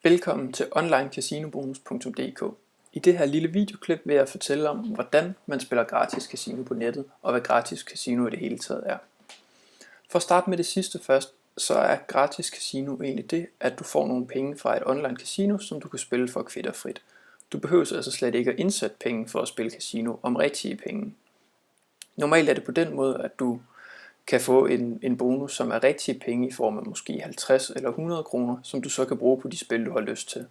Velkommen til onlinecasinoBonus.dk. I det her lille videoklip vil jeg fortælle om, hvordan man spiller gratis casino på nettet, og hvad gratis casino i det hele taget er. For at starte med det sidste først, så er gratis casino egentlig det, at du får nogle penge fra et online casino, som du kan spille for kvitterfrit. Du behøver altså slet ikke at indsætte penge for at spille casino om rigtige penge. Normalt er det på den måde, at du kan få en bonus, som er rigtige penge i form af måske 50 eller 100 kroner, som du så kan bruge på de spil, du har lyst til.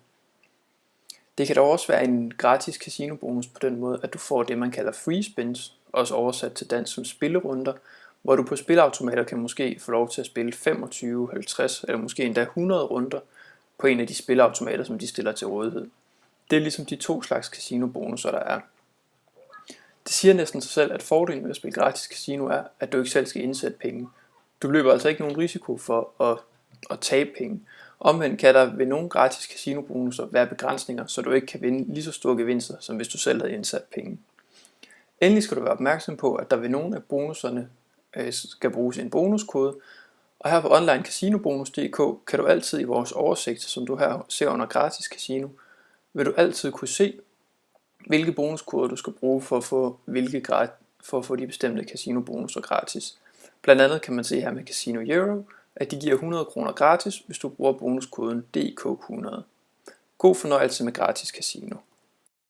Det kan dog også være en gratis casino-bonus på den måde, at du får det, man kalder free spins, også oversat til dansk som spillerunder, hvor du på spilautomater kan måske få lov til at spille 25, 50 eller måske endda 100 runder på en af de spilautomater, som de stiller til rådighed. Det er ligesom de to slags casino-bonusser, der er. Det siger næsten sig selv, at fordelen ved at spille gratis casino er, at du ikke selv skal indsætte penge. Du løber altså ikke nogen risiko for at tabe penge. Omvendt kan der ved nogle gratis casino-bonusser være begrænsninger, så du ikke kan vinde lige så store gevinster, som hvis du selv havde indsat penge. Endelig skal du være opmærksom på, at der ved nogle af bonusserne skal bruges en bonuskode, og her på onlinecasinoBonus.dk kan du altid i vores oversigt, som du her ser under gratis casino, vil du altid kunne se, hvilke bonuskoder du skal bruge for at få de bestemte casino-bonusser gratis. Blandt andet kan man se her med Casino Euro, at de giver 100 kroner gratis, hvis du bruger bonuskoden DK100. God fornøjelse med gratis casino.